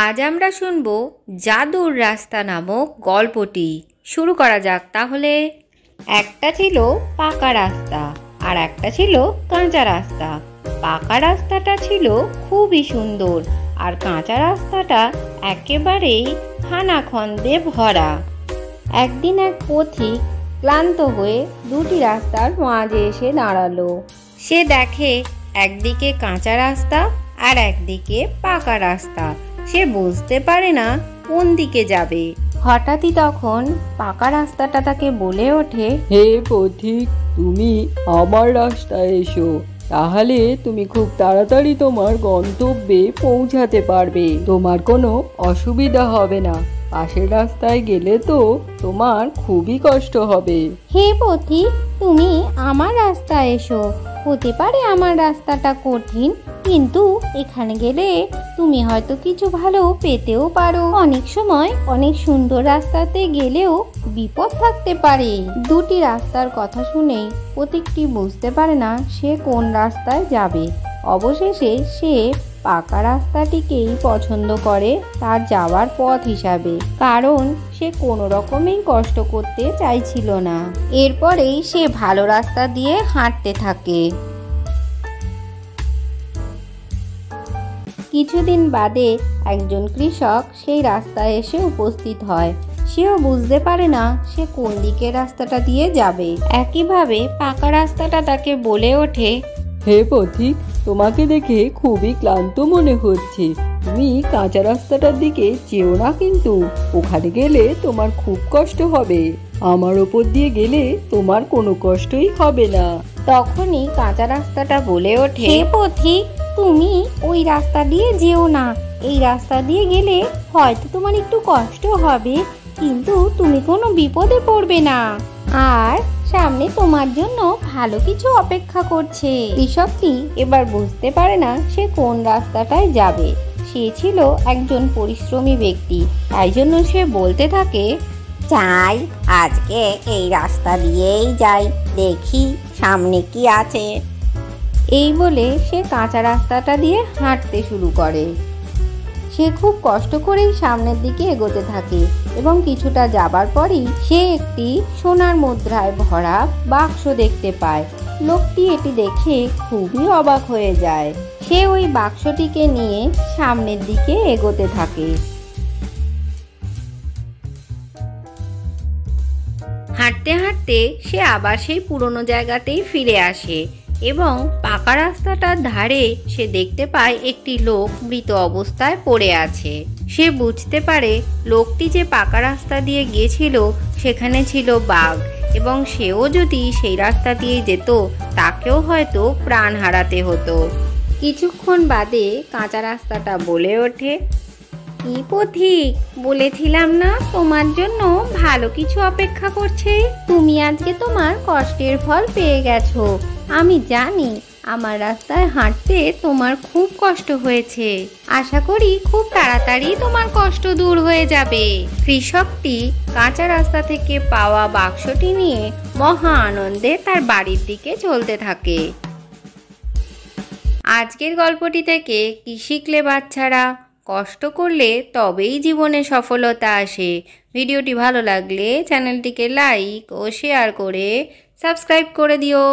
আজ আমরা শুনব জাদুর রাস্তা নামক গল্পটি। শুরু করা যাক তাহলে। একটা ছিল পাকা রাস্তা আর একটা ছিল কাঁচা রাস্তা। পাকা রাস্তাটা ছিল খুবই সুন্দর আর কাঁচা রাস্তাটা একেবারেই খানাখন্দে ভরা। একদিন এক পথিক ক্লান্ত হয়ে দুটি রাস্তার মাঝে এসে দাঁড়ালো। সে দেখে একদিকে কাঁচা রাস্তা আর একদিকে পাকা রাস্তা। সে বুঝতে পারে না কোন দিকে যাবে। হঠাৎই তখন পাকা রাস্তাটা তাকে বলে ওঠে, হে পথিক, তুমি আমার রাস্তায় এসো, তাহলে তুমি খুব তাড়াতাড়ি তোমার গন্তব্যে পৌঁছাতে পারবে। তোমার কোনো অসুবিধা হবে না। পাশের রাস্তায় গেলে তো তোমার খুবই কষ্ট হবে। হে পথিক, তুমি আমার রাস্তায় এসো। হতে পারে আমার রাস্তাটা কঠিন, কিন্তু এখানে গেলে তুমি হয়তো কিছু ভালো পেতেও পারো। অনেক সময় অনেক সুন্দর রাস্তাতে গেলেও বিপদ থাকতে পারে। দুটি রাস্তার কথা শুনেই পথিকটি বুঝতে পারে না সে কোন রাস্তায় যাবে। অবশেষে সে পাকা রাস্তাটিকেই পছন্দ করে তার যাওয়ার পথ হিসাবে, কারণ সে কোনো রকমেই কষ্ট করতে চাইছিল না। এরপরেই সে ভালো রাস্তা দিয়ে হাঁটতে থাকে। কিছুদিন বাদে একজন কৃষক সেই রাস্তায় এসে উপস্থিত হয়। সেও বুঝতে পারে না সে কোন দিকে রাস্তাটা দিয়ে যাবে। একইভাবে পাকা রাস্তাটা তাকে বলে ওঠে, হে পথিক, তোমাকে দেখে খুবই ক্লান্ত মনে হচ্ছে। তুমি কাঁচা রাস্তাটার দিকে যেও না, কিন্তু ওখানে গেলে তোমার খুব কষ্ট হবে। আমার ওপর দিয়ে গেলে তোমার কোনো কষ্টই হবে না। তখনই কাঁচা রাস্তাটা বলে ওঠে, হে পথিক, তুমি ওই রাস্তা দিয়ে যেও না। এই রাস্তা দিয়ে গেলে হয়তো তোমার একটু কষ্ট হবে, কিন্তু তুমি কোনো বিপদে পড়বে না, আর সামনে তোমার জন্য ভালো কিছু অপেক্ষা করছে। কৃষকটি এবার বুঝতে পারে না সে কোন রাস্তাটায় যাবে। সে ছিল একজন পরিশ্রমী ব্যক্তি, তাই জন্য সে বলতে থাকে, যাই, আজকে এই রাস্তা দিয়েই যাই, দেখি সামনে কি আছে। এই বলে সে কাঁচা রাস্তাটা দিয়ে হাঁটতে শুরু করে। সে খুব কষ্ট করেই সামনের দিকে এগোতে থাকে এবং কিছুটা যাবার পরই সে একটি সোনার মুদ্রায় ভরা বাক্স দেখতে পায়। লোকটি এটি দেখে খুবই অবাক হয়ে যায়। সে ওই বাক্সটিকে নিয়ে সামনের দিকে এগোতে থাকে। হাঁটতে হাঁটতে সে আবার সেই পুরনো জায়গাতেই ফিরে আসে এবং পাকা রাস্তাটার ধারে সে দেখতে পায় একটি লোক মৃত অবস্থায় পড়ে আছে। সে বুঝতে পারে লোকটি যে পাকা রাস্তা দিয়ে গিয়েছিল সেখানে ছিল বাঘ, এবং সেও যদি সেই রাস্তা দিয়ে যেত তাকেও হয়তো প্রাণ হারাতে হতো। কিছুক্ষণ বাদে কাঁচা রাস্তাটা বলে ওঠে, কি পথিক, বলেছিলাম না তোমার জন্য ভালো কিছু অপেক্ষা করছে? তুমি আজকে তোমার কষ্টের ফল পেয়ে গেছো। আমি জানি আমার রাস্তায় হাঁটতে তোমার খুব কষ্ট হয়েছে। আশা করি খুব তাড়াতাড়ি তোমার কষ্ট দূর হয়ে যাবে। কৃষকটি কাঁচা রাস্তা থেকে পাওয়া বাক্সটি নিয়ে মহা আনন্দে তার বাড়ির দিকে চলতে থাকে। আজকের গল্পটি থেকে কি শিখলে বাচ্চারা? কষ্ট করলে তবেই জীবনে সফলতা আসে। ভিডিওটি ভালো লাগলে চ্যানেলটিকে লাইক ও শেয়ার করে সাবস্ক্রাইব করে দিও।